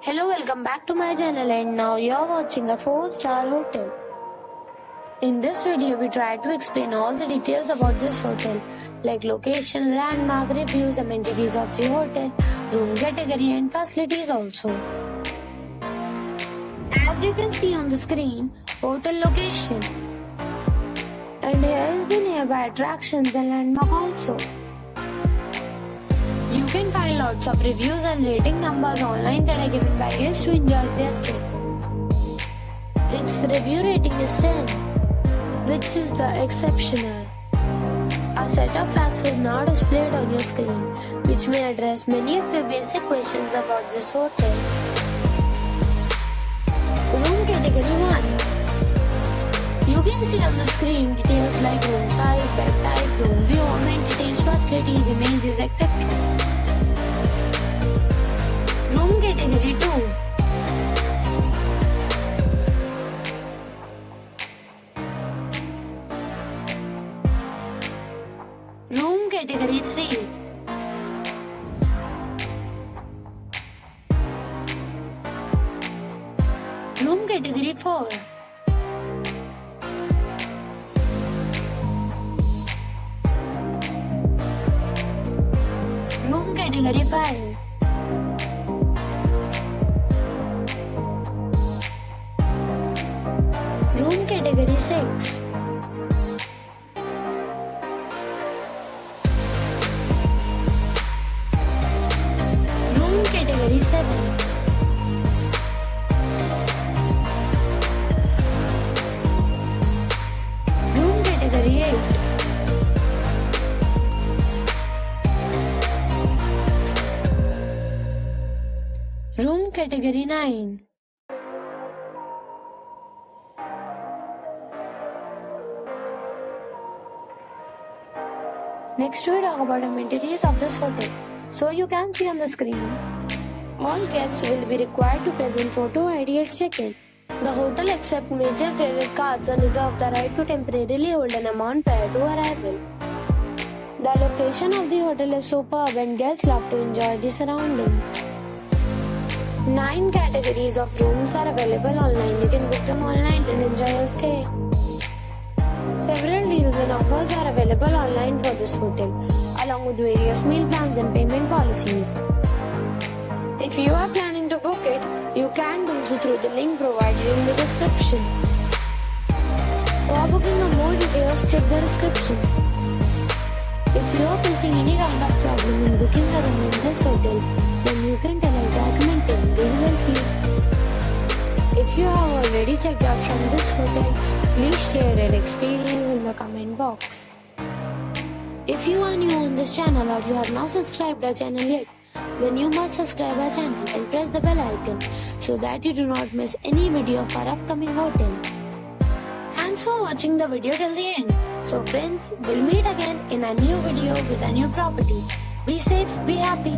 Hello, welcome back to my channel, and now you're watching a 4-star hotel. In this video, we try to explain all the details about this hotel, like location, landmark, reviews, amenities of the hotel, room category and facilities also. As you can see on the screen, hotel location. And here is the nearby attractions and landmark also. You can find lots of reviews and rating numbers online that are given by guests to enjoy their stay. Its review rating is 10, which is the exceptional. A set of facts is now displayed on your screen, which may address many of your basic questions about this hotel. Room category 1. You can see on the screen details like room size, bed type, room view, amenities, facilities, images, etc. Room category 2. Room category 3. Room category 4. Room category 5. Room category 6. Room category 7. Room category 8. Room category 9. Next we talk about amenities of this hotel. So you can see on the screen, all guests will be required to present photo ID at check-in. The hotel accepts major credit cards and reserves the right to temporarily hold an amount prior to arrival. The location of the hotel is superb and guests love to enjoy the surroundings. 9 categories of rooms are available online. You can book them online and enjoy your stay. Several deals and offers are available online for this hotel, along with various meal plans and payment policies. If you are planning to book it, you can do so through the link provided in the description. For booking or more details, check the description. If you are facing any kind of problem in booking a room in this hotel, then you can tell us by commenting. We will help you. If you have already checked out from this hotel, please share your experience in the comment box. If you are new on this channel or you have not subscribed our channel yet, then you must subscribe our channel and press the bell icon so that you do not miss any video of our upcoming hotel. Thanks for watching the video till the end. So friends, we'll meet again in a new video with a new property. Be safe, be happy.